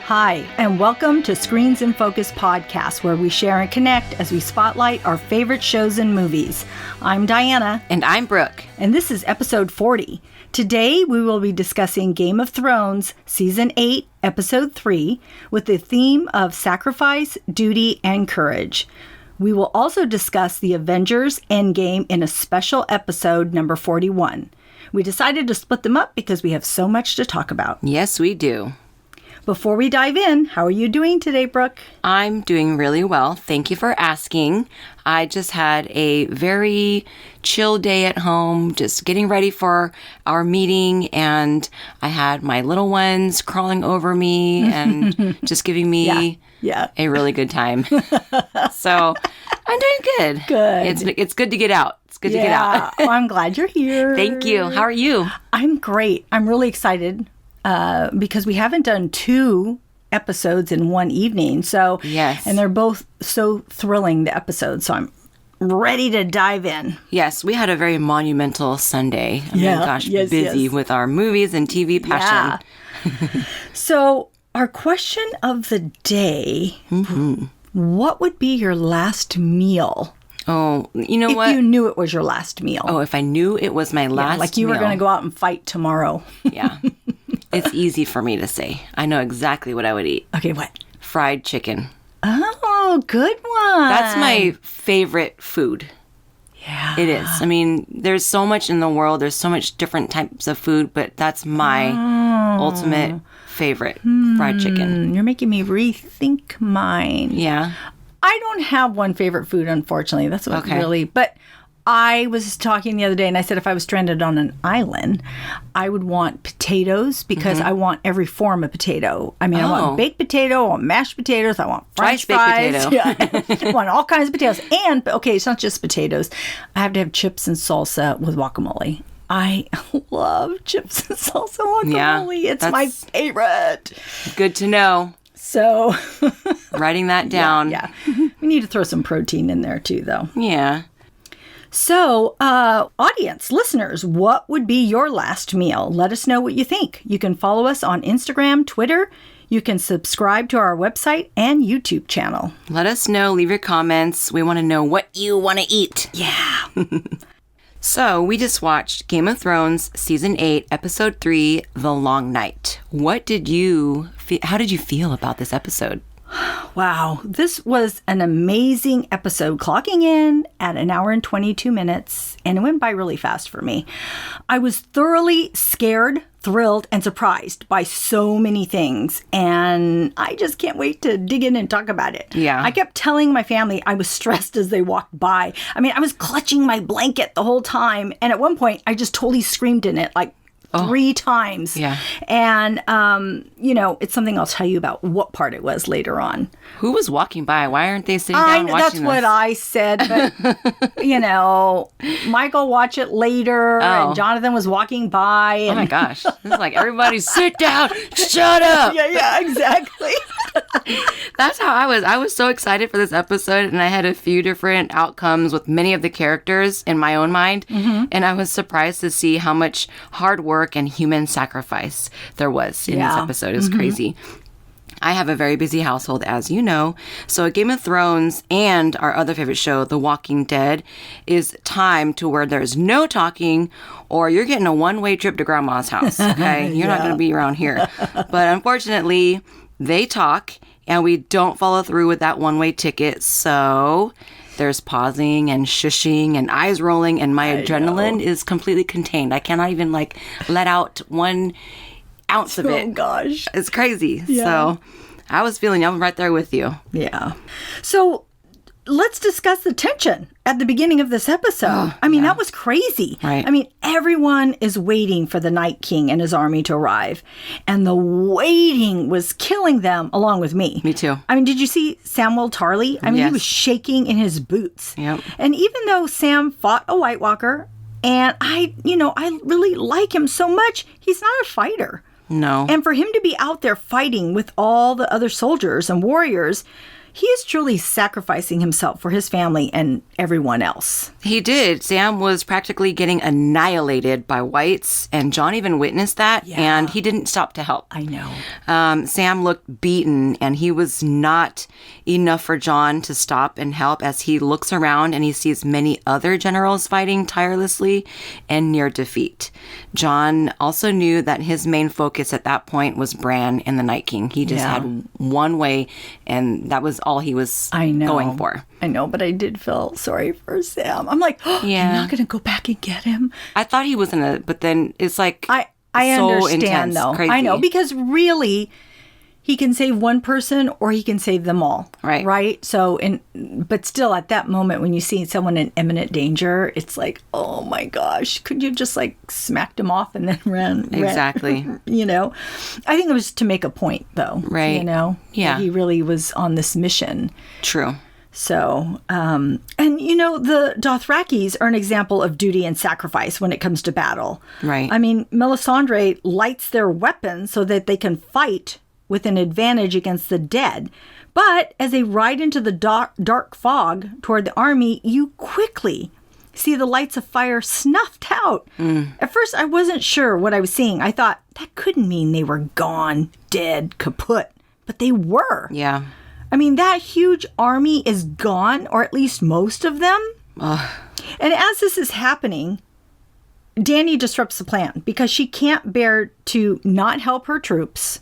Hi, and welcome to Screens in Focus podcast, where we share and connect as we spotlight our favorite shows and movies. I'm Diana. And I'm Brooke. And this is episode 40. Today, we will be discussing Game of Thrones, Season 8, Episode 3, with the theme of sacrifice, duty, and courage. We will also discuss the Avengers Endgame in a special episode, number 41. We decided to split them up because we have so much to talk about. Yes, we do. Before we dive in, how are you doing today, Brooke? I'm doing really well. Thank you for asking. I just had a very chill day at home, just getting ready for our meeting, and I had my little ones crawling over me and just giving me a really good time. So I'm doing good. Good. It's good to get out. It's good to get out. Well, I'm glad you're here. Thank you. How are you? I'm great. I'm really excited. Because we haven't done 2 episodes in one evening. So, yes. And they're both so thrilling, the episodes. So I'm ready to dive in. Yes, we had a very monumental Sunday. Busy with our movies and TV passion. Yeah. So our question of the day, what would be your last meal? Oh, you know what? If you knew it was your last meal. Oh, if I knew it was my last meal. Like you were going to go out and fight tomorrow. Yeah. It's easy for me to say. I know exactly what I would eat. Okay, what? Fried chicken. Oh, good one. That's my favorite food. Yeah. It is. I mean, there's so much in the world. There's so much different types of food, but that's my ultimate favorite, fried chicken. You're making me rethink mine. Yeah. I don't have one favorite food, unfortunately. That's what really... But I was talking the other day, and I said if I was stranded on an island, I would want potatoes because I want every form of potato. I mean, I want baked potato, I want mashed potatoes, I want French fries. I want all kinds of potatoes. And, okay, it's not just potatoes. I have to have chips and salsa with guacamole. I love chips and salsa guacamole. Yeah, it's my favorite. Good to know. So, writing that down. Yeah. We need to throw some protein in there too, though. Yeah. So, audience, listeners, what would be your last meal? Let us know what you think. You can follow us on Instagram, Twitter. You can subscribe to our website and YouTube channel. Let us know. Leave your comments. We want to know what you want to eat. Yeah. So, we just watched Game of Thrones Season 8, Episode 3, The Long Night. How did you feel about this episode? Wow. This was an amazing episode, clocking in at 1 hour and 22 minutes, and it went by really fast for me. I was thoroughly scared, thrilled, and surprised by so many things, and I just can't wait to dig in and talk about it. Yeah. I kept telling my family I was stressed as they walked by. I mean, I was clutching my blanket the whole time, and at one point, I just totally screamed in it, like 3 times. Yeah. And, it's something I'll tell you about what part it was later on. Who was walking by? Why aren't they sitting down watching this? That's what I said, but, Michael watched it later, and Jonathan was walking by. And... Oh, my gosh. This is like, everybody sit down, shut up. Yeah, exactly. That's how I was. I was so excited for this episode, and I had a few different outcomes with many of the characters in my own mind, and I was surprised to see how much hard work and human sacrifice there was in this episode. It was crazy. I have a very busy household, as you know, so Game of Thrones and our other favorite show, The Walking Dead, is time to where there's no talking or you're getting a one-way trip to Grandma's house, okay? You're not going to be around here. But unfortunately, they talk, and we don't follow through with that one-way ticket, so there's pausing and shushing and eyes rolling, and my adrenaline is completely contained. I cannot even, let out 1 ounce of it. Oh, gosh. It's crazy. Yeah. So I was feeling I'm right there with you. Yeah. So let's discuss the tension at the beginning of this episode. That was crazy. Right. I mean, everyone is waiting for the Night King and his army to arrive. And the waiting was killing them along with me. Me too. I mean, did you see Samwell Tarly? I mean, Yes. He was shaking in his boots. Yep. And even though Sam fought a White Walker, and I really like him so much, he's not a fighter. No. And for him to be out there fighting with all the other soldiers and warriors, he is truly sacrificing himself for his family and everyone else. He did. Sam was practically getting annihilated by whites, and Jon even witnessed that, and he didn't stop to help. I know. Sam looked beaten, and he was not enough for Jon to stop and help as he looks around and he sees many other generals fighting tirelessly and near defeat. Jon also knew that his main focus at that point was Bran and the Night King. He just had one way, and that was all he was going for. I know, but I did feel sorry for Sam. I'm like, oh, you're not going to go back and get him? I thought he was in a, but then it's like I so understand, intense, though. crazy. I know, because really, he can save one person or he can save them all. Right. Right? So, but still, at that moment, when you see someone in imminent danger, it's like, oh my gosh, could you just like smacked him off and then ran? Exactly. You know? I think it was to make a point, though. Right. You know? Yeah. That he really was on this mission. True. So, and you know, the Dothrakis are an example of duty and sacrifice when it comes to battle. Right. I mean, Melisandre lights their weapons so that they can fight with an advantage against the dead. But as they ride into the dark fog toward the army, you quickly see the lights of fire snuffed out. At first, I wasn't sure what I was seeing. I thought that couldn't mean they were gone, dead, kaput. But they were. Yeah. I mean, that huge army is gone, or at least most of them. And as this is happening, Dany disrupts the plan because she can't bear to not help her troops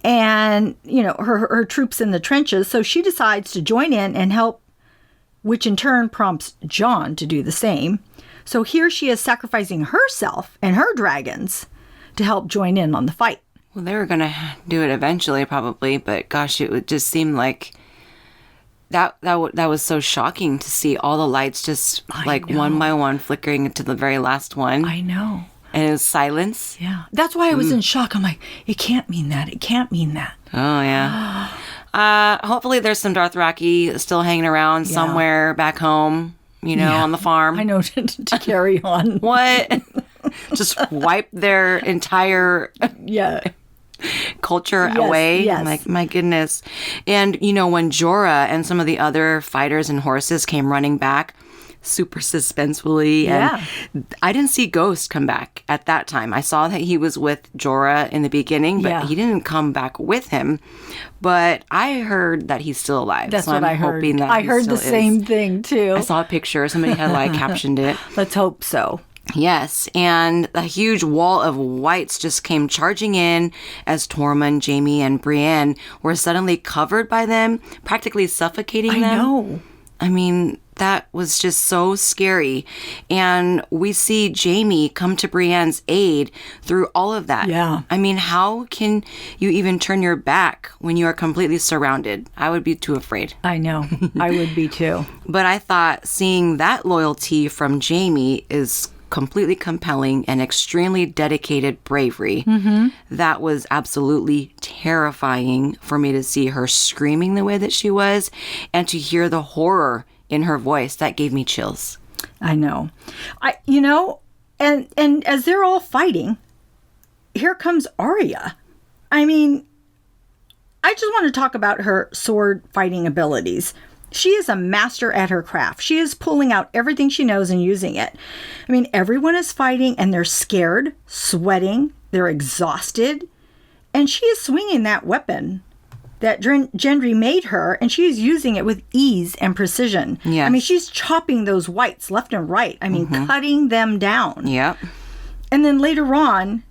and, you know, her troops in the trenches. So she decides to join in and help, which in turn prompts Jon to do the same. So here she is sacrificing herself and her dragons to help join in on the fight. Well, they were going to do it eventually, probably, but gosh, it would just seem like that was so shocking to see all the lights just one by one flickering to the very last one. I know. And it was silence. Yeah. That's why I was in shock. I'm like, it can't mean that. It can't mean that. Oh, yeah. Hopefully there's some Dothraki still hanging around somewhere back home, you know, on the farm. I know, to carry on. What? Just wipe their entire culture away. Yes. I'm like, my goodness. And, you know, when Jorah and some of the other fighters and horses came running back, super suspensefully, and I didn't see Ghost come back at that time. I saw that he was with Jorah in the beginning, but he didn't come back with him. But I heard that he's still alive. That's so what I'm I heard. hoping that I he heard still the same thing, too. I saw a picture. Somebody had captioned it. Let's hope so. Yes, and a huge wall of whites just came charging in as Tormund, Jaime, and Brienne were suddenly covered by them, practically suffocating them. I know. I mean, that was just so scary. And we see Jaime come to Brienne's aid through all of that. Yeah. I mean, how can you even turn your back when you are completely surrounded? I would be too afraid. I know. I would be too. But I thought seeing that loyalty from Jaime is completely compelling and extremely dedicated bravery. That was absolutely terrifying for me to see her screaming the way that she was and to hear the horror in her voice. That gave me chills. I know. And as they're all fighting, here comes Arya. I mean, I just want to talk about her sword fighting abilities. She is a master at her craft. She is pulling out everything she knows and using it. I mean, everyone is fighting and they're scared, sweating, they're exhausted. And she is swinging that weapon that Gendry made her, and she is using it with ease and precision. Yes. I mean, she's chopping those whites left and right. I mean, cutting them down. Yep. And then later on,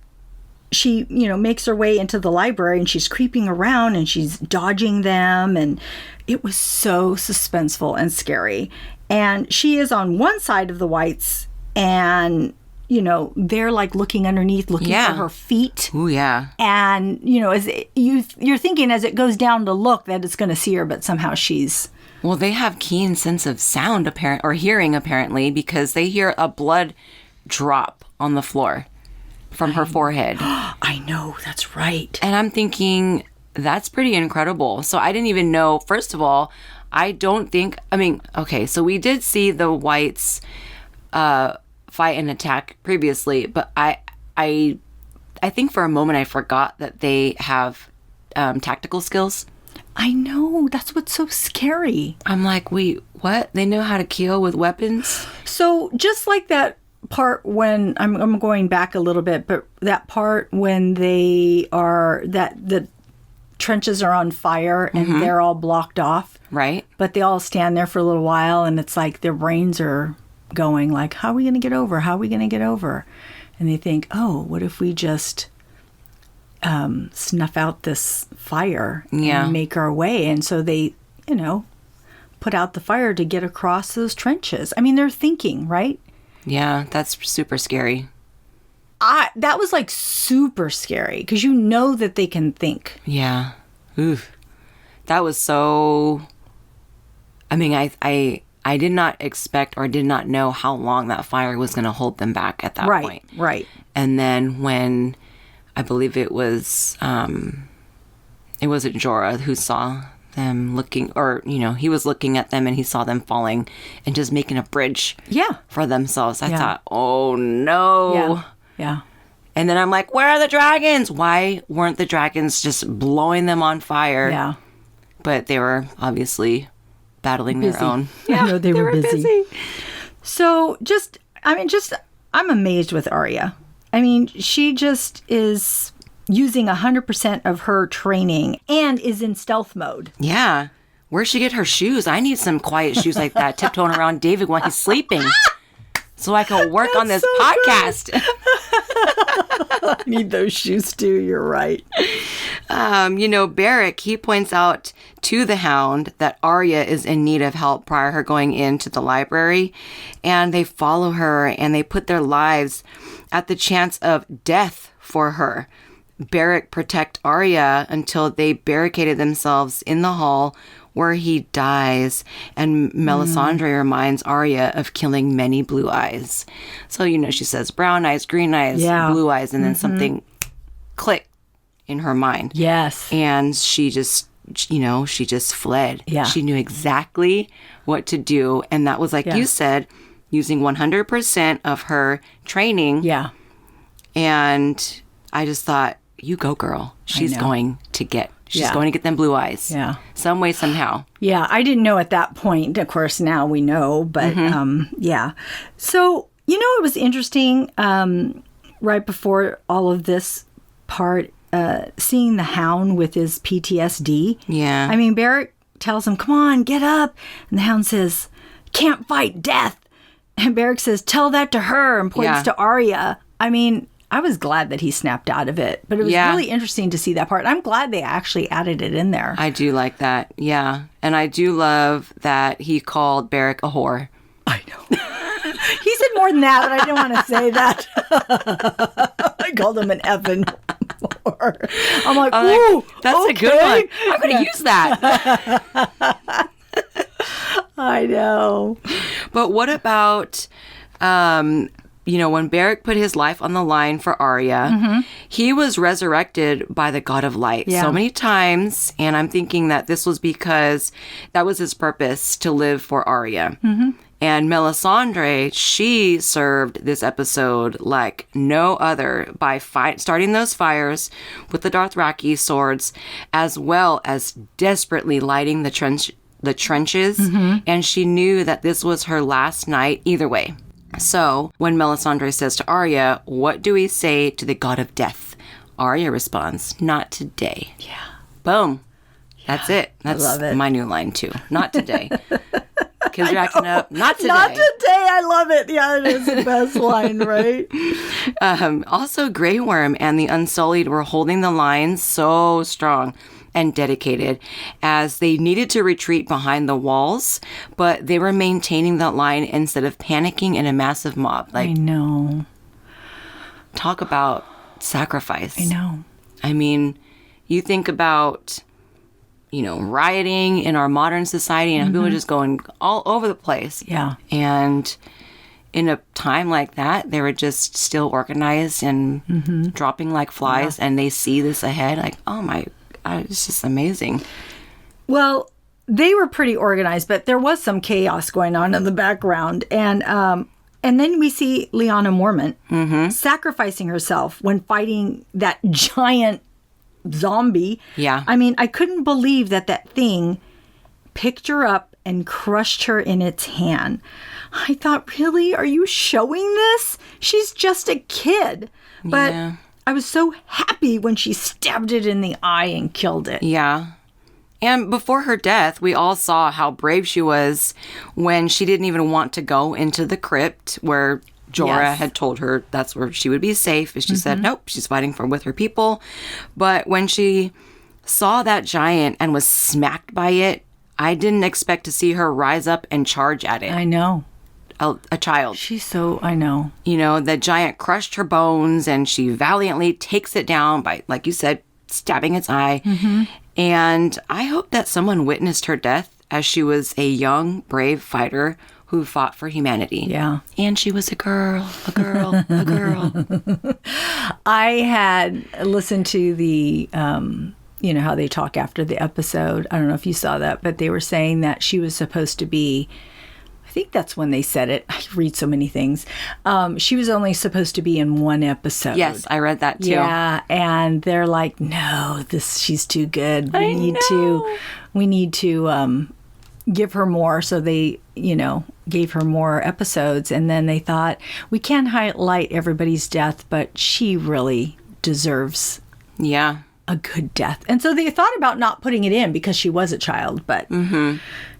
she, makes her way into the library and she's creeping around and she's dodging them. And it was so suspenseful and scary. And she is on one side of the whites and, they're like looking underneath, looking for her feet. Ooh, yeah. And, as you're thinking as it goes down to look that it's going to see her, but somehow she's... Well, they have keen sense of sound or hearing apparently, because they hear a blood drop on the floor from her forehead. I know, that's right. And I'm thinking, that's pretty incredible. So I didn't even know, first of all, so we did see the whites fight and attack previously, but I think for a moment I forgot that they have tactical skills. I know. That's what's so scary. I'm like, wait, what? They know how to kill with weapons? So just like that part when I'm going back a little bit, but that part when the trenches are on fire and they're all blocked off. Right. But they all stand there for a little while and it's like their brains are going like, how are we going to get over? How are we going to get over? And they think, oh, what if we just snuff out this fire and make our way? And so they, put out the fire to get across those trenches. I mean, they're thinking, right? Yeah, that's super scary. That was like super scary because you know that they can think. Yeah. Oof. That was so... I mean, I did not expect or did not know how long that fire was going to hold them back at that point. Right. And then when I believe it wasn't Jorah who saw them looking, or, he was looking at them and he saw them falling and just making a bridge for themselves. I thought, oh no. Yeah. And then I'm like, where are the dragons? Why weren't the dragons just blowing them on fire? Yeah. But they were obviously battling their own. Yeah, I know they were busy. So I'm amazed with Arya. I mean, she just is using 100% of her training and is in stealth mode. Yeah. Where'd she get her shoes? I need some quiet shoes like that, tiptoeing around David while he's sleeping. So I can work on this podcast. I need those shoes too. You're right. Beric, he points out to the Hound that Arya is in need of help prior to her going into the library. And they follow her and they put their lives at the chance of death for her. Beric protect Arya until they barricaded themselves in the hall where he dies, and Melisandre reminds Arya of killing many blue eyes. So, she says brown eyes, green eyes, blue eyes, and then something clicked in her mind. Yes. And she just, she just fled. Yeah. She knew exactly what to do, and that was, like you said, using 100% of her training. Yeah. And I just thought, you go, girl. She's going to get them blue eyes. Yeah. Some way, somehow. Yeah. I didn't know at that point. Of course, now we know. But, yeah. So, it was interesting right before all of this part, seeing the Hound with his PTSD. Yeah. I mean, Beric tells him, come on, get up. And the Hound says, can't fight death. And Beric says, tell that to her, and points to Arya. I mean, I was glad that he snapped out of it, but it was really interesting to see that part. I'm glad they actually added it in there. I do like that. Yeah. And I do love that he called Beric a whore. I know. He said more than that, but I didn't want to say that. I called him an effing whore. I'm like, ooh, that's a good one. I'm going to use that. I know. But what about... when Beric put his life on the line for Arya, he was resurrected by the God of Light so many times. And I'm thinking that this was because that was his purpose, to live for Arya. And Melisandre, she served this episode like no other by starting those fires with the Dothraki swords, as well as desperately lighting the trenches. And she knew that this was her last night either way. So, when Melisandre says to Arya, what do we say to the god of death? Arya responds, not today. Yeah. Boom. That's it. That's I love it. My new line, too. Not today. Kids are acting up. Not today. Not today. I love it. Yeah, it is the best line, right? Also, Grey Worm and the Unsullied were holding the line so strong and dedicated, as they needed to retreat behind the walls, but they were maintaining that line instead of panicking in a massive mob. I know. Talk about sacrifice. I know. I mean, you think about, rioting in our modern society and people just going all over the place. Yeah. And in a time like that, they were just still organized and dropping like flies, and they see this ahead like, oh my, it's just amazing. Well, they were pretty organized, but there was some chaos going on in the background. And then we see Lyanna Mormont sacrificing herself when fighting that giant zombie. Yeah. I mean, I couldn't believe that thing picked her up and crushed her in its hand. I thought, really? Are you showing this? She's just a kid. But Yeah. I was so happy when she stabbed it in the eye and killed it. Yeah. And before her death, we all saw how brave she was when she didn't even want to go into the crypt where Jorah Yes. had told her that's where she would be safe. And she said, nope, she's fighting with her people. But when she saw that giant and was smacked by it, I didn't expect to see her rise up and charge at it. I know. A child. She's so, I know. You know, the giant crushed her bones and she valiantly takes it down by, like you said, stabbing its eye. And I hope that someone witnessed her death as she was a young, brave fighter who fought for humanity. Yeah. And she was a girl, a girl, a girl. I had listened to the, you know, how they talk after the episode. I don't know if you saw that, but they were saying that she was supposed to be, I think that's when they said it. I read so many things. She was only supposed to be in one episode. Yes, I read that too. Yeah, and they're like, no, she's too good. We need to give her more. So they, you know, gave her more episodes, and then they thought, we can't highlight everybody's death, but she really deserves Yeah. a good death. And so they thought about not putting it in because she was a child, but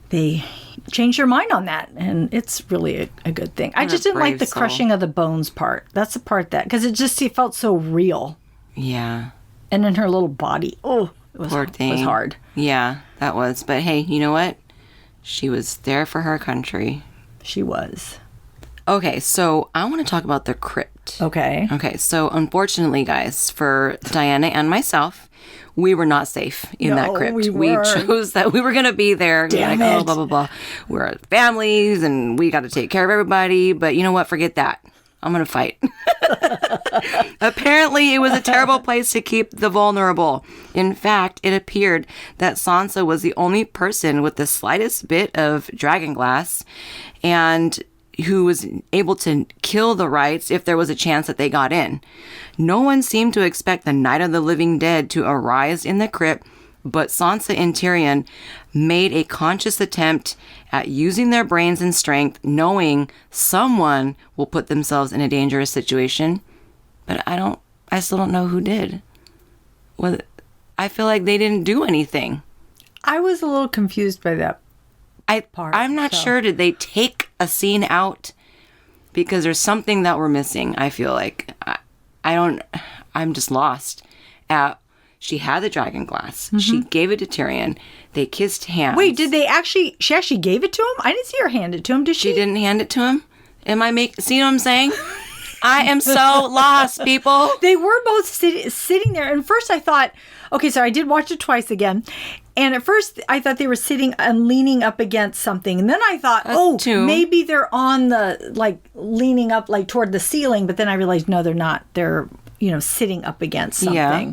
they changed their mind on that, and it's really a good thing. I just didn't like the crushing of the bones part. That's the part that, because it felt so real. Yeah. And in her little body, oh, Poor thing. It was hard. Yeah, that was. But hey, you know what? She was there for her country. She was. Okay, so I want to talk about the crypt. Okay. Okay, so unfortunately, guys, for Diana and myself, we were not safe in that crypt. we weren't. chose that we were going to be there. Damn like, it. oh, blah, blah, blah. We're families and we got to take care of everybody. But you know what? Forget that. I'm going to fight. Apparently, it was a terrible place to keep the vulnerable. In fact, it appeared that Sansa was the only person with the slightest bit of dragon glass and who was able to kill the Wrights if there was a chance that they got in. No one seemed to expect the Night of the Living Dead to arise in the crypt, but Sansa and Tyrion made a conscious attempt at using their brains and strength, knowing someone will put themselves in a dangerous situation. But I still don't know who did. Well, I feel like they didn't do anything. I was a little confused by that part. I'm not sure. Did they take a scene out? Because there's something that we're missing, I feel like. I'm just lost. She had the dragon glass. She gave it to Tyrion. They kissed hands. Wait, she actually gave it to him? I didn't see her hand it to him, did she? She didn't hand it to him? See what I'm saying? I am so lost, people. They were both sitting there. And first I thought, okay, so I did watch it twice again. And at first I thought they were sitting and leaning up against something. And then I thought, maybe they're on the, like, leaning up, like, toward the ceiling. But then I realized, no, they're not. They're, sitting up against something. Yeah.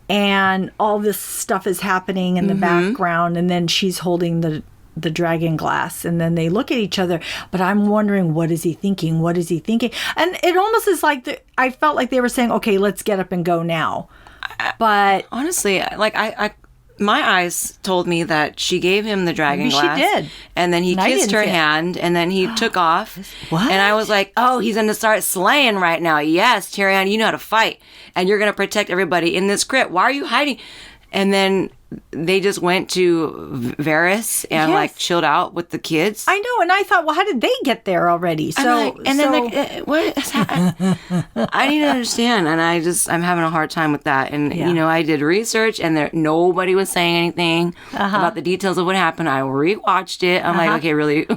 And all this stuff is happening in the background. And then she's holding the dragon glass, and then they look at each other, but I'm wondering, what is he thinking? What is he thinking? And it almost is like I felt like they were saying, okay, let's get up and go now. But honestly, like my eyes told me that she gave him the dragon glass. She did. And then he kissed her hand, and then he took off. What? And I was like, oh, he's going to start slaying right now. Yes, Tyrion, you know how to fight. And you're going to protect everybody in this crypt. Why are you hiding? And then they just went to Varys and like chilled out with the kids. I know, and I thought, well, how did they get there already? So what is that? I need to understand, and I'm having a hard time with that. And I did research, and nobody was saying anything about the details of what happened. I rewatched it. I'm like, okay, really.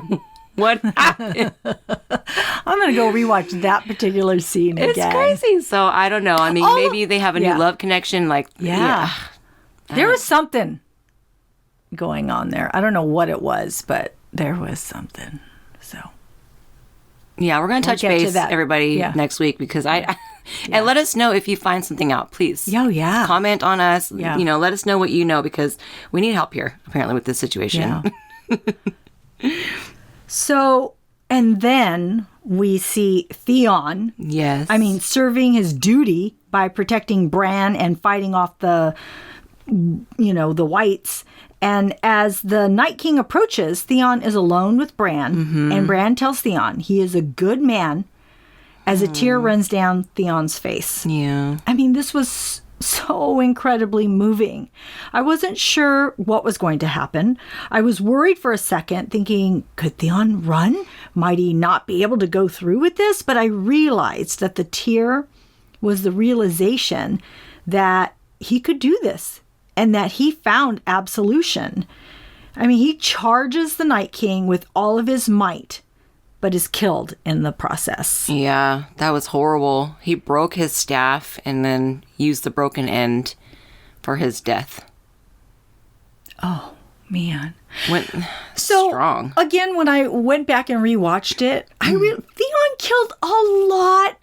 What happened? I'm going to go rewatch that particular scene again. It's crazy. So I don't know. I mean, maybe they have a new love connection. Like, there was something going on there. I don't know what it was, but there was something. So, yeah, we're going to touch base, everybody, next week because and let us know if you find something out, please. Oh, yeah. Comment on us. Yeah. Let us know what you know because we need help here, apparently, with this situation. Yeah. So, And then we see Theon. Yes. I mean, serving his duty by protecting Bran and fighting off the whites. And as the Night King approaches, Theon is alone with Bran. And Bran tells Theon he is a good man as a tear runs down Theon's face. Yeah. I mean, this was so incredibly moving. I wasn't sure what was going to happen. I was worried for a second, thinking, could Theon run? Might he not be able to go through with this? But I realized that the tear was the realization that he could do this and that he found absolution. I mean, he charges the Night King with all of his might, but is killed in the process. Yeah, that was horrible. He broke his staff and then used the broken end for his death. Oh, man. So, strong. Again, when I went back and rewatched it, Theon killed a lot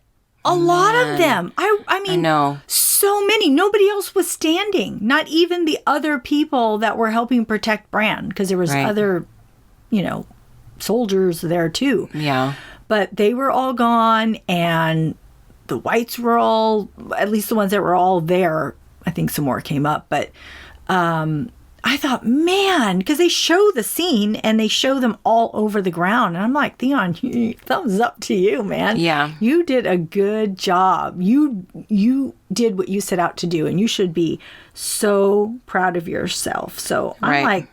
of them. I mean, I know. So many. Nobody else was standing. Not even the other people that were helping protect Bran, because there was other, soldiers there too. Yeah. But they were all gone, and the whites were all, at least the ones that were all there. I think some more came up, but I thought, man, because they show the scene and they show them all over the ground. And I'm like, Theon, thumbs up to you, man. Yeah. You did a good job. You did what you set out to do, and you should be so proud of yourself. So I'm like,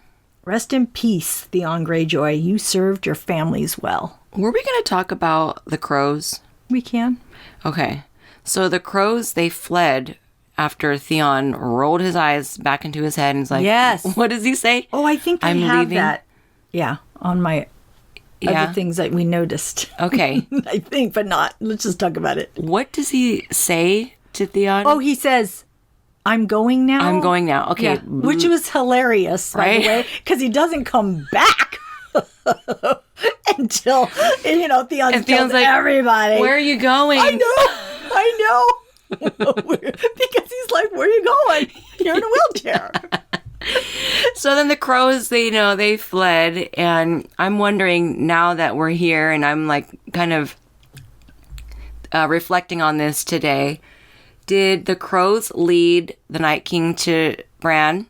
rest in peace, Theon Greyjoy. You served your families well. Were we going to talk about the crows? We can. Okay. So the crows, they fled after Theon rolled his eyes back into his head and was like, yes. What does he say? Oh, I think I have leaving. That. Yeah, on my other things that we noticed. Okay. I think, but not. Let's just talk about it. What does he say to Theon? Oh, he says, I'm going now. I'm going now. Okay. Yeah. Which was hilarious, by the way, because he doesn't come back until, Theon's like, everybody. Where are you going? I know. Because he's like, where are you going? You're in a wheelchair. So then the crows, they fled. And I'm wondering, now that we're here and I'm like kind of reflecting on this today, did the crows lead the Night King to Bran?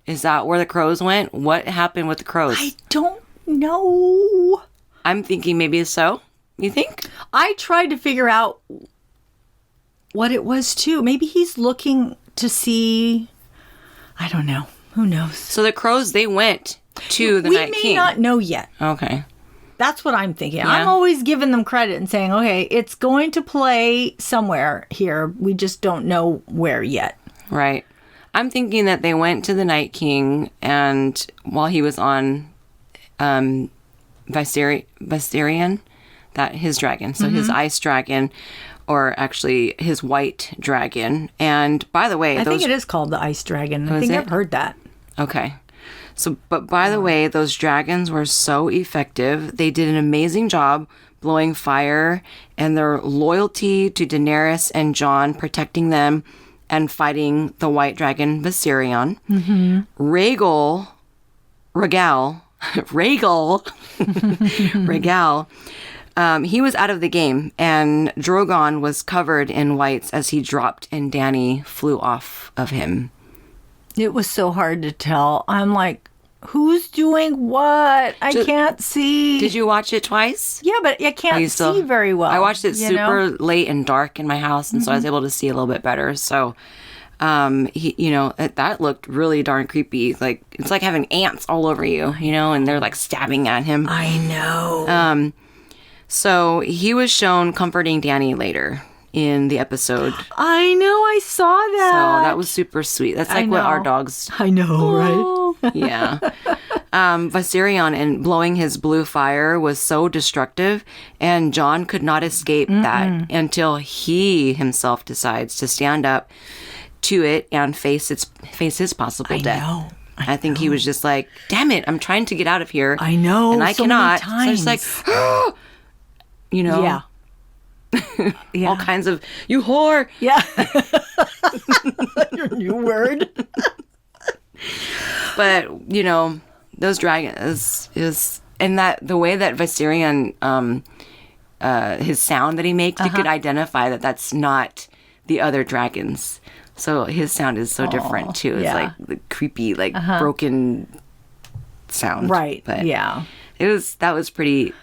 Is that where the crows went? What happened with the crows? I don't know. I'm thinking maybe so. You think? I tried to figure out what it was too. Maybe he's looking to see. I don't know. Who knows? So the crows, they went to the Night King. We may not know yet. Okay. That's what I'm thinking. Yeah. I'm always giving them credit and saying, okay, it's going to play somewhere here. We just don't know where yet. Right. I'm thinking that they went to the Night King, and while he was on Viserion, that his dragon, so his ice dragon, or actually his white dragon. And by the way, I think it is called the ice dragon. I think I've heard that. Okay. So, but by the way, those dragons were so effective. They did an amazing job blowing fire, and their loyalty to Daenerys and Jon, protecting them and fighting the white dragon Viserion. Rhaegal, he was out of the game, and Drogon was covered in whites as he dropped and Dany flew off of him. It was so hard to tell. I'm like, who's doing what? I can't see. Did you watch it twice? Yeah, but I can't see very well. I watched it super late and dark in my house, and so I was able to see a little bit better. So, that looked really darn creepy. Like, it's like having ants all over you, and they're like stabbing at him. I know. So he was shown comforting Dany later in the episode. I know, I saw that. So that was super sweet. That's like what our dogs. I know, right? Yeah. Viserion and blowing his blue fire was so destructive, and Jon could not escape that until he himself decides to stand up to it and face his possible death. I think he was just like, damn it, I'm trying to get out of here. I know. And I so cannot. Many times. So it's like, Yeah. Yeah. All kinds of, you whore. Yeah. Your new word. But, those dragons is and that the way that Viserion, his sound that he makes, you could identify that that's not the other dragons. So his sound is so different too. It's like the creepy, like broken sound. Right. But yeah. that was pretty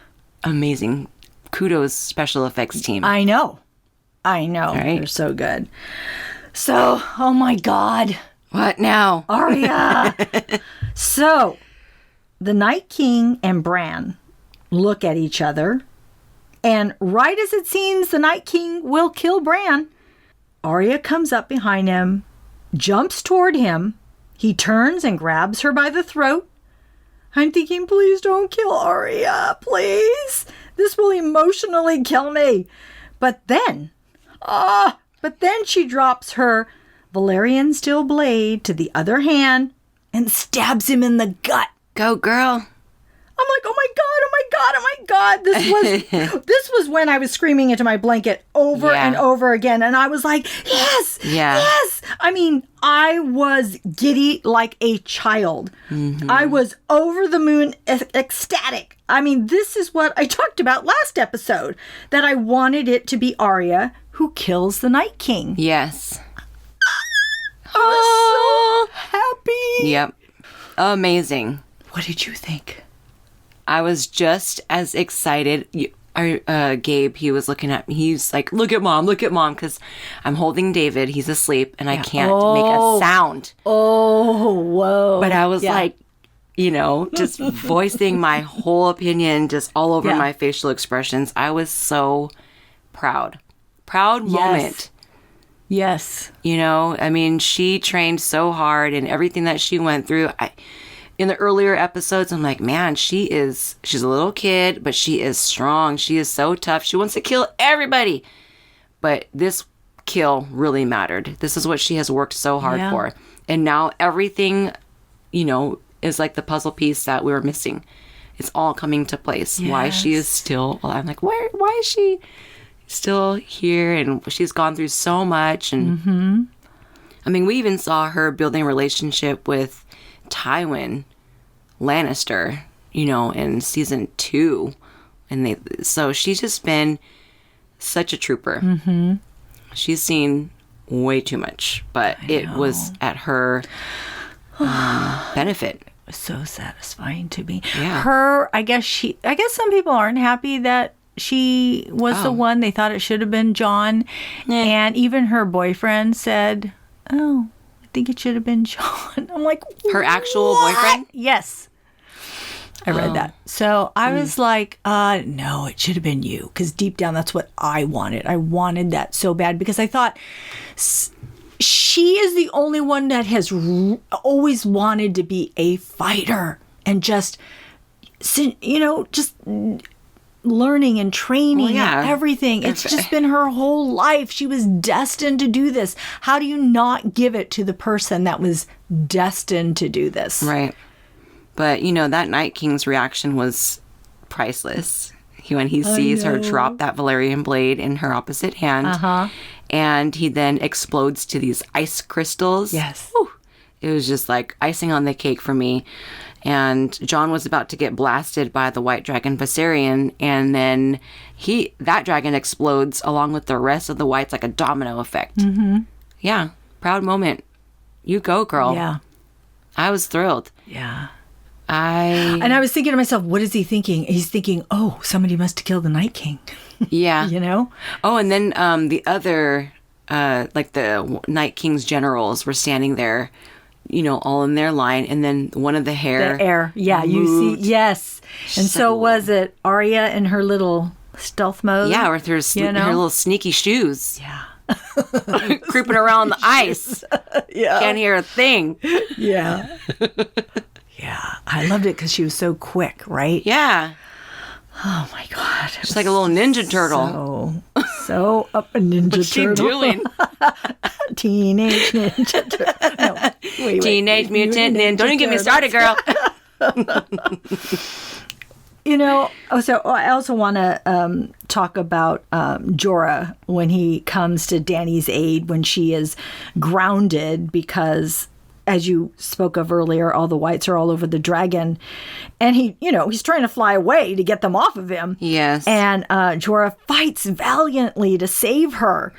amazing. Kudos special effects team. I know. Right? They're so good. So, oh my God. What now? Arya. So, the Night King and Bran look at each other, and right as it seems the Night King will kill Bran, Arya comes up behind him, jumps toward him. He turns and grabs her by the throat. I'm thinking, please don't kill Arya, please. This will emotionally kill me. But then she drops her Valyrian steel blade to the other hand and stabs him in the gut. Go, girl. I'm like, oh my God. This was when I was screaming into my blanket over and over again. And I was like, yes. I mean, I was giddy like a child. Mm-hmm. I was over the moon ecstatic. I mean, this is what I talked about last episode, that I wanted it to be Arya who kills the Night King. Yes. I was so happy. Yep. Amazing. What did you think? I was just as excited. Gabe, he was looking at me. He's like, look at mom, because I'm holding David. He's asleep, and I can't make a sound. Oh, whoa. But I was like, just voicing my whole opinion, just all over my facial expressions. I was so proud. Proud moment. Yes. I mean, she trained so hard, and everything that she went through, in the earlier episodes, I'm like, man, she's a little kid, but she is strong. She is so tough. She wants to kill everybody. But this kill really mattered. This is what she has worked so hard for. And now everything, is like the puzzle piece that we were missing. It's all coming to place. Yes. Why she is still, I'm like, why is she still here? And she's gone through so much. And I mean, we even saw her building a relationship with Tywin Lannister, in season 2, and so she's just been such a trooper. Mm-hmm. She's seen way too much, but it was at her benefit. It was so satisfying to me. Yeah. I guess some people aren't happy that she was the one. They thought it should have been Jon, and even her boyfriend said, "Oh, I think it should have been Jon." I'm like, her actual boyfriend? Yes. I read that. So I was like, no, it should have been you. Because deep down, that's what I wanted. I wanted that so bad because I thought she is the only one that has always wanted to be a fighter and just learning and training and everything. It's just been her whole life. She was destined to do this. How do you not give it to the person that was destined to do this? Right. But, that Night King's reaction was priceless. When he sees her drop that Valyrian blade in her opposite hand, and he then explodes to these ice crystals. Yes. Whew. It was just like icing on the cake for me. And Jon was about to get blasted by the white dragon Viserion, and then that dragon explodes along with the rest of the whites like a domino effect. Mm-hmm. Yeah. Proud moment. You go, girl. Yeah. I was thrilled. Yeah. And I was thinking to myself, what is he thinking? He's thinking, oh, somebody must have killed the Night King. Yeah. Oh, and then the other, the Night King's generals were standing there, all in their line. And then one of the hair. Yeah, moved. You see. Yes. And so was it Arya in her little stealth mode? Yeah, with her little sneaky shoes. Yeah. Creeping around the ice. Yeah. Can't hear a thing. Yeah. Yeah. I loved it because she was so quick, right? Yeah. Oh my God. She's like a little ninja turtle. So up a ninja What's turtle. What's she doing? Teenage Ninja Turtle. No, wait. Teenage Mutant Ninja. Don't even get me started, girl. So I also want to talk about Jorah when he comes to Dany's aid when she is grounded because as you spoke of earlier, all the whites are all over the dragon. And he's trying to fly away to get them off of him. Yes. And Jorah fights valiantly to save her,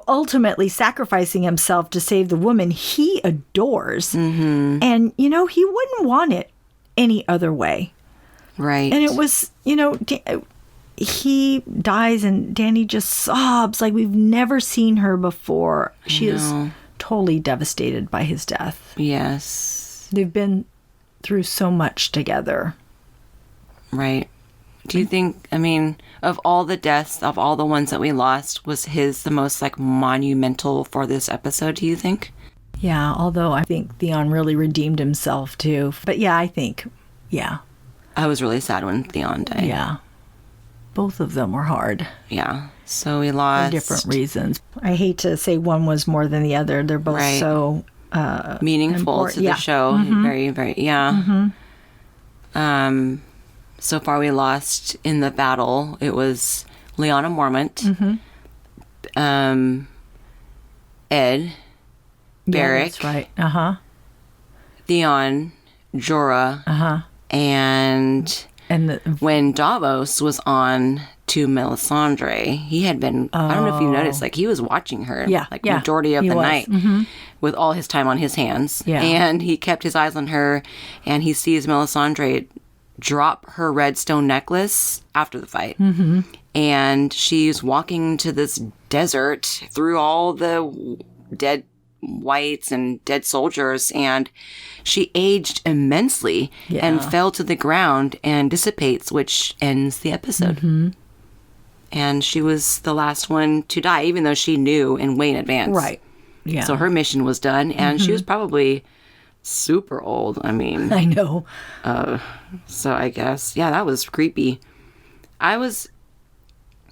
ultimately sacrificing himself to save the woman he adores. Mm-hmm. And, he wouldn't want it any other way. Right. And it was, he dies and Dany just sobs like we've never seen her before. She is totally devastated by his death. Yes. They've been through so much together. Right. Do you think, of all the deaths, of all the ones that we lost, was his the most monumental for this episode, do you think? Yeah, although I think Theon really redeemed himself too. But yeah, I think, yeah. I was really sad when Theon died. Yeah. Both of them were hard. Yeah. So we lost. For different reasons. I hate to say one was more than the other. They're both so meaningful to the show. Mm-hmm. Very, very, yeah. Mm-hmm. So far we lost in the battle. It was Lyanna Mormont, Ed, Beric. That's right. Theon, Jorah, and when Davos was on to Melisandre, he had been, I don't know if you noticed, he was watching her majority of the night with all his time on his hands. Yeah. And he kept his eyes on her, and he sees Melisandre drop her red stone necklace after the fight. Mm-hmm. And she's walking to this desert through all the dead whites and dead soldiers, and she aged immensely and fell to the ground and dissipates, which ends the episode. Mm-hmm. And she was the last one to die, even though she knew in way in advance. Right. Yeah. So her mission was done, and she was probably super old. I know. So I guess, that was creepy. I was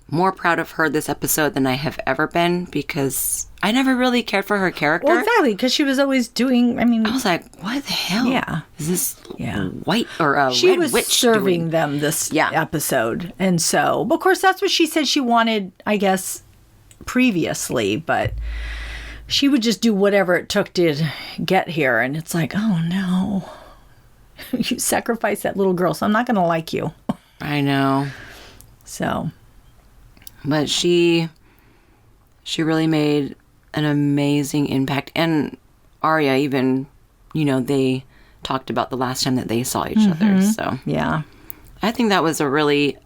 more proud of her this episode than I have ever been, because I never really cared for her character. Well, exactly, because she was always doing, I was like, what the hell? Yeah. Is this white or a she red was witch serving doing? them this episode. And so, of course, that's what she said she wanted, I guess, previously, but she would just do whatever it took to get here. And it's like, oh no, you sacrificed that little girl, so I'm not going to like you. I know. So. But she really made an amazing impact. And Arya, even, they talked about the last time that they saw each other. So yeah, I think that was a really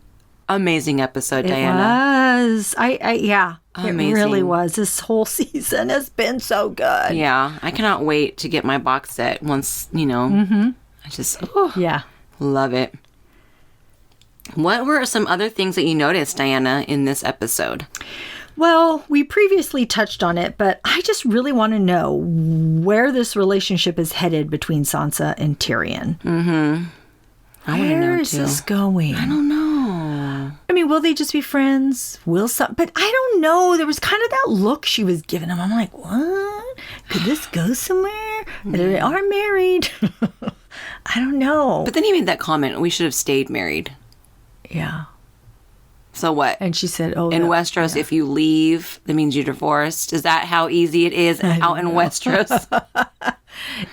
amazing episode, Diana. It was. Amazing. It really was. This whole season has been so good. Yeah, I cannot wait to get my box set once, I just love it. What were some other things that you noticed, Diana, in this episode? Well, we previously touched on it, but I just really want to know where this relationship is headed between Sansa and Tyrion. Mm-hmm. I want to know, where is this going? I don't know. Will they just be friends? But I don't know. There was kind of that look she was giving him. I'm like, what? Could this go somewhere? They are married. I don't know. But then he made that comment, we should have stayed married. Yeah. So what? And she said, in Westeros, if you leave, that means you're divorced. Is that how easy it is out in Westeros?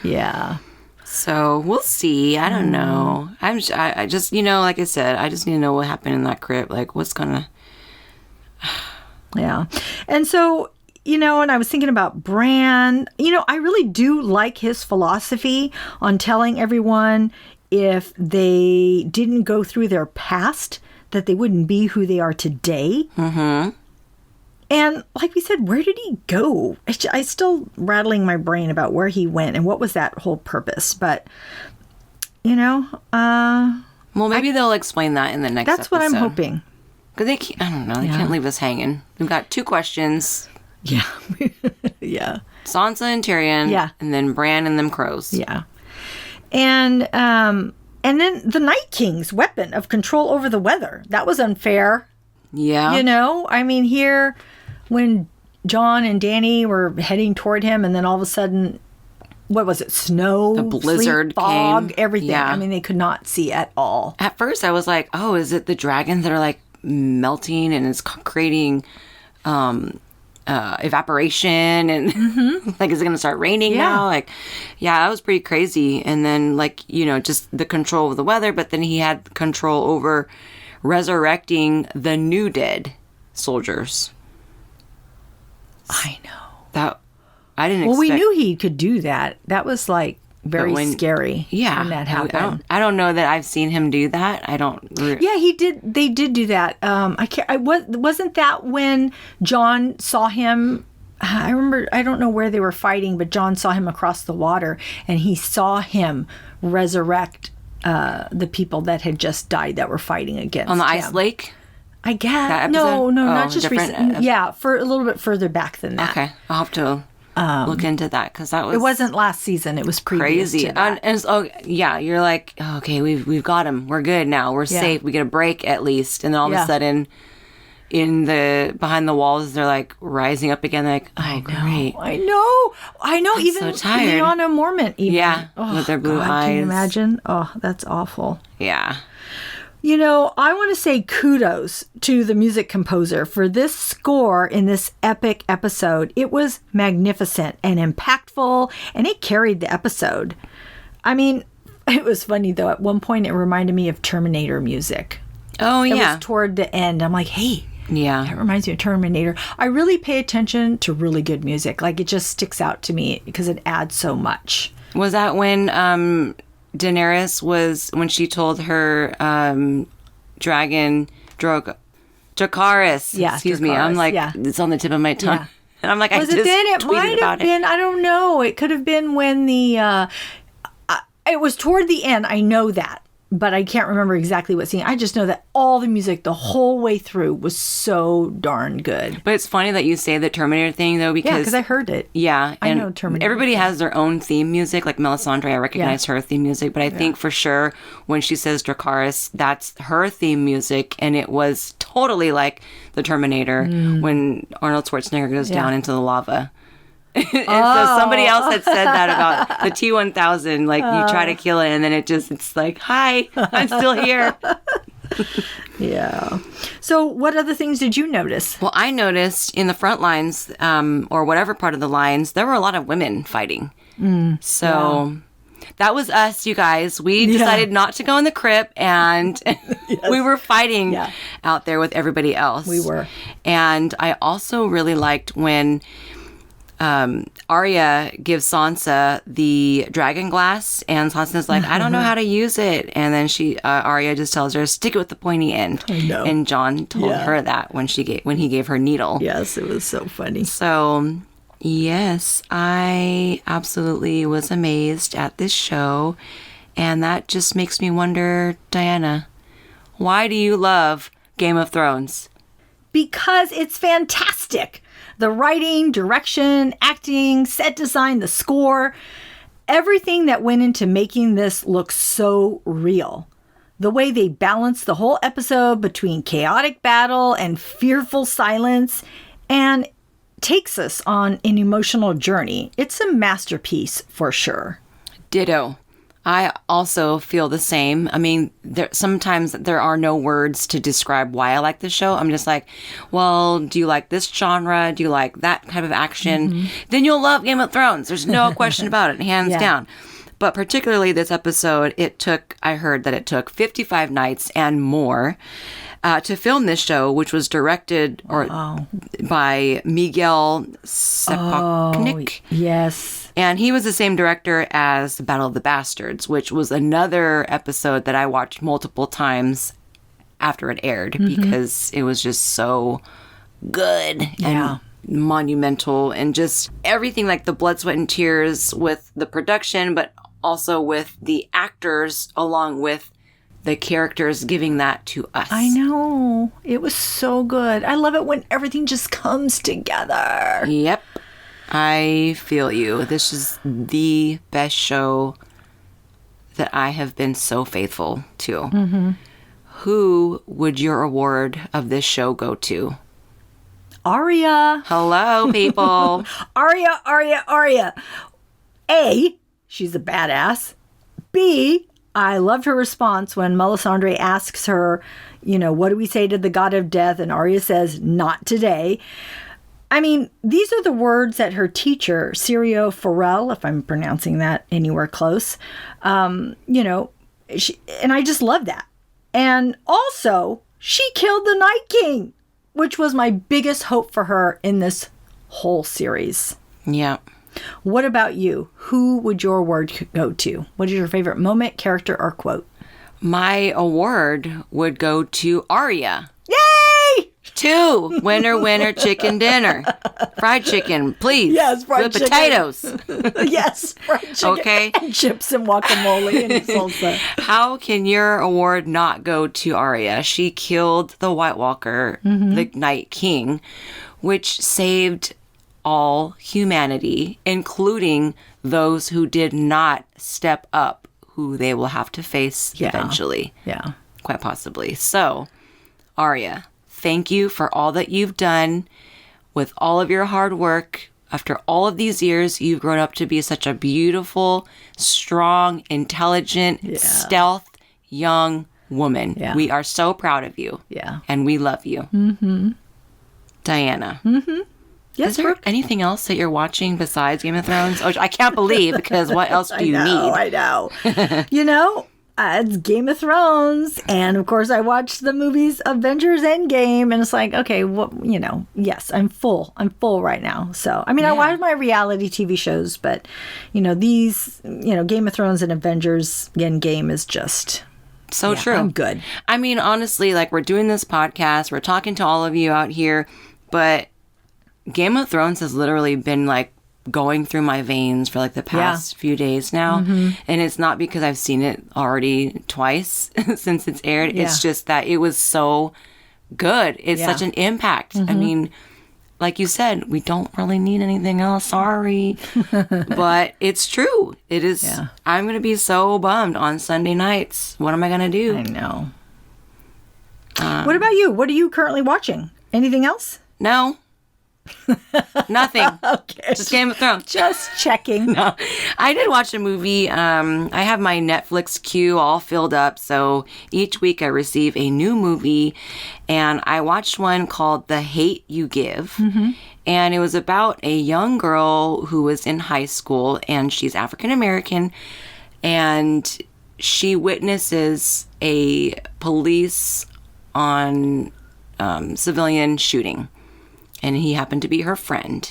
Yeah. So we'll see. I don't know. I just, like I said, I just need to know what happened in that crypt. Like, what's gonna... Yeah. And so, and I was thinking about Bran. I really do like his philosophy on telling everyone if they didn't go through their past, that they wouldn't be who they are today. Mm-hmm. And like we said, where did he go? I still rattling my brain about where he went and what was that whole purpose. But, well, maybe they'll explain that in the next That's episode. what I'm hoping. Because they can't leave us hanging. We've got 2 questions. Yeah. Yeah. Sansa and Tyrion. Yeah. And then Bran and them crows. Yeah. And then the Night King's weapon of control over the weather. That was unfair. Yeah. Here, when Jon and Dany were heading toward him, and then all of a sudden, what was it? Snow, the blizzard, sleet, fog, came. everything. Yeah. They could not see at all. At first, I was like, oh, is it the dragons that are melting and it's creating evaporation and like, is it going to start raining now? Like, yeah, that was pretty crazy. And then like, just the control of the weather, but then he had control over resurrecting the new dead soldiers. I know. That I didn't expect. Well, we knew he could do that. That was like very scary when that happened. I don't know that I've seen him do that. I don't. Yeah, he did. They did do that. Wasn't that when John saw him? I remember. I don't know where they were fighting, but John saw him across the water, and he saw him resurrect the people that had just died that were fighting against on the him. Ice Lake. I guess. No, not just recent. Yeah, for a little bit further back than that. Okay, I'll have to look into that because that was. It wasn't last season. It was previous crazy. To that. And so, you're like, okay, we've got him. We're good now. We're safe. We get a break at least. And then all of a sudden, behind the walls, they're like rising up again. They're like, great. I know. I'm so even tired. Liana Mormont. Even. Yeah, with their blue eyes. Can you imagine? Oh, that's awful. Yeah. I want to say kudos to the music composer for this score in this epic episode. It was magnificent and impactful, and it carried the episode. I mean, it was funny, though. At one point, it reminded me of Terminator music. Oh, yeah. It was toward the end. I'm like, hey, yeah, that reminds me of Terminator. I really pay attention to really good music. Like, it just sticks out to me because it adds so much. Was that when Daenerys was, when she told her dragon Dracarys, excuse me, I'm like, it's on the tip of my tongue, and I'm like, was I just then? It tweeted might about have been. I don't know. It could have been when it was toward the end. I know that. But I can't remember exactly what scene. I just know that all the music the whole way through was so darn good. But it's funny that you say the Terminator thing, though, because I heard it. Yeah, I know Terminator. Everybody has their own theme music. Like Melisandre, I recognize her theme music, but I think for sure when she says Dracarys, that's her theme music, and it was totally like the Terminator when Arnold Schwarzenegger goes down into the lava. And so somebody else had said that about the T-1000, like you try to kill it and then it's like, hi, I'm still here. Yeah. So what other things did you notice? Well, I noticed in the front lines, or whatever part of the lines, there were a lot of women fighting. So that was us, you guys. We decided not to go in the crypt, and we were fighting out there with everybody else. We were. And I also really liked when Arya gives Sansa the dragon glass, and Sansa's like, I don't know how to use it. And then Arya just tells her, stick it with the pointy end. I know. And Jon told her that when he gave her needle. Yes, it was so funny. So, yes, I absolutely was amazed at this show. And that just makes me wonder, Diana, why do you love Game of Thrones? Because it's fantastic. The writing, direction, acting, set design, the score, everything that went into making this look so real. The way they balanced the whole episode between chaotic battle and fearful silence and takes us on an emotional journey. It's a masterpiece for sure. Ditto. I also feel the same. I mean, sometimes there are no words to describe why I like the show. I'm just like, well, do you like this genre? Do you like that kind of action? Then you'll love Game of Thrones. There's no question about it, hands down. But particularly this episode, I heard that it took 55 nights and more to film this show, which was directed by Miguel Sapochnik. Yes. And he was the same director as The Battle of the Bastards, which was another episode that I watched multiple times after it aired because it was just so good and monumental, and just everything, like the blood, sweat, and tears with the production, but also with the actors along with the characters giving that to us. I know. It was so good. I love it when everything just comes together. Yep. I feel you. This is the best show that I have been so faithful to. Who would your award of this show go to? Arya. Hello, people. Arya. A, she's a badass. B, I loved her response when Melisandre asks her, what do we say to the god of death? And Arya says, not today. I mean, these are the words that her teacher, Sirio Farrell, if I'm pronouncing that anywhere close, and I just love that. And also, she killed the Night King, which was my biggest hope for her in this whole series. Yeah. What about you? Who would your award go to? What is your favorite moment, character, or quote? My award would go to Arya. Yay! 2. Winner, winner, chicken dinner. Fried chicken, please. Yes, fried with chicken. Potatoes. Yes, fried chicken. Okay. And chips and guacamole and salsa. How can your award not go to Arya? She killed the White Walker, the Night King, which saved all humanity, including those who did not step up, who they will have to face eventually. Yeah. Quite possibly. So, Arya, thank you for all that you've done with all of your hard work. After all of these years, you've grown up to be such a beautiful, strong, intelligent, stealth, young woman. Yeah. We are so proud of you. Yeah. And we love you. Diana. Yes, is there anything else that you're watching besides Game of Thrones? Oh, I can't believe, because what else do you need? I know. It's Game of Thrones. And of course, I watched the movies Avengers Endgame. And it's like, okay, yes, I'm full. I'm full right now. So, I mean, I watch my reality TV shows, but, these, Game of Thrones and Avengers Endgame is just... So true. I'm good. I mean, honestly, like, we're doing this podcast. We're talking to all of you out here, but Game of Thrones has literally been like going through my veins for like the past few days now. And it's not because I've seen it already twice since it's aired. It's just that it was so good. It's such an impact. I mean, like you said, we don't really need anything else. Sorry. But it's true. It is. Yeah. I'm going to be so bummed on Sunday nights. What am I going to do? I know. What about you? What are you currently watching? Anything else? No. Nothing. Okay. Just Game of Thrones. Just checking. No. I did watch a movie. I have my Netflix queue all filled up, so each week I receive a new movie, and I watched one called The Hate You Give, and it was about a young girl who was in high school, and she's African American, and she witnesses a police on civilian shooting. And he happened to be her friend.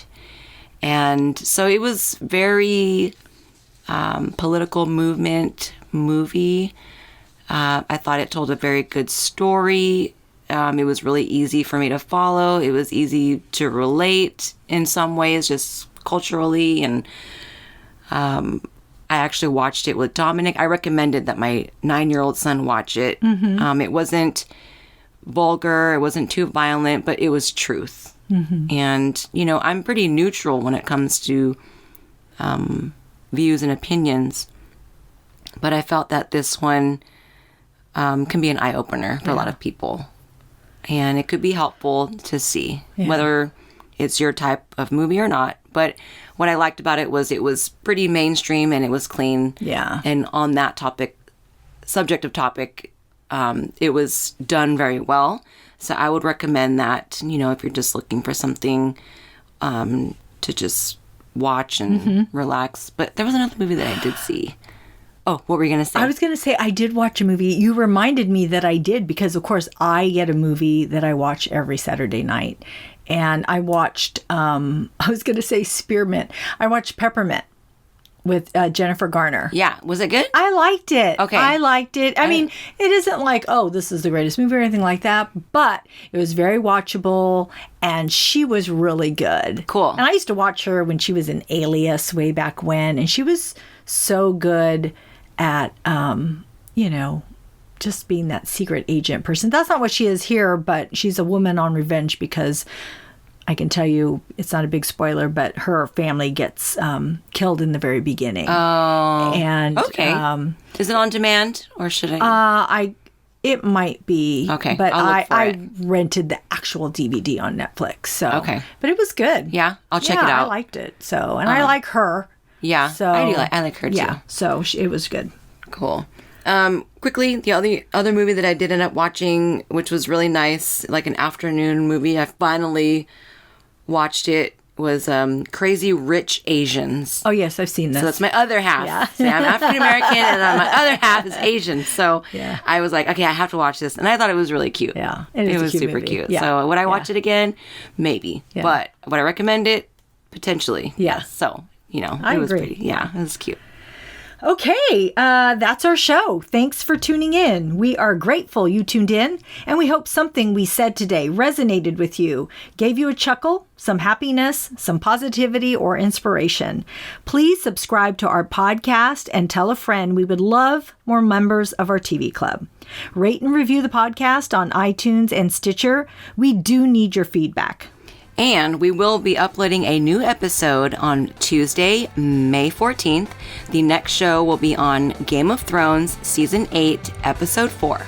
And so it was very political movement movie. I thought it told a very good story. It was really easy for me to follow. It was easy to relate in some ways, just culturally. And I actually watched it with Dominic. I recommended that my 9-year-old son watch it. It wasn't vulgar. It wasn't too violent, but it was truth. And, I'm pretty neutral when it comes to views and opinions. But I felt that this one can be an eye-opener for a lot of people. And it could be helpful to see, whether it's your type of movie or not. But what I liked about it was pretty mainstream and it was clean. Yeah. And on that subject of topic, it was done very well. So I would recommend that, if you're just looking for something to just watch and relax. But there was another movie that I did see. Oh, what were you going to say? I was going to say I did watch a movie. You reminded me that I did because, of course, I get a movie that I watch every Saturday night. And I watched, I was going to say Spearmint. I watched Peppermint with Jennifer Garner. Yeah. Was it good? I liked it. Okay. I liked it. I mean, it isn't like, oh, this is the greatest movie or anything like that, but it was very watchable and she was really good. Cool. And I used to watch her when she was in Alias way back when, and she was so good at, just being that secret agent person. That's not what she is here, but she's a woman on revenge because I can tell you, it's not a big spoiler, but her family gets killed in the very beginning. Oh, and okay. Is it on demand or should I? It might be. Okay, but I'll look for I it. rented the actual DVD on Netflix. So okay, but it was good. Yeah, I'll check it out. I liked it. So I like her. Yeah, so I like her too. Yeah, so it was good. Cool. Quickly, the other movie that I did end up watching, which was really nice, like an afternoon movie. I finally watched it was Crazy Rich Asians. Oh, yes, I've seen this. So that's my other half. Yeah. So I'm African American, and then my other half is Asian. So Yeah. I was like, okay, I have to watch this. And I thought it was really cute. Yeah, It was super movie. cute. Yeah. So would I watch it again? Maybe. Yeah. But would I recommend it? Potentially. Yeah. Yes. So, I it was agree. pretty. Yeah, it was cute. Okay, that's our show. Thanks for tuning in. We are grateful you tuned in, and we hope something we said today resonated with you, gave you a chuckle, some happiness, some positivity, or inspiration. Please subscribe to our podcast and tell a friend. We would love more members of our TV club. Rate and review the podcast on iTunes and Stitcher. We do need your feedback. And we will be uploading a new episode on Tuesday, May 14th. The next show will be on Game of Thrones, Season 8, Episode 4.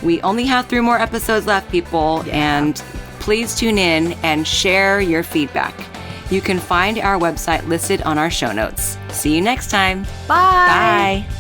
We only have 3 more episodes left, people, and please tune in and share your feedback. You can find our website listed on our show notes. See you next time. Bye. Bye.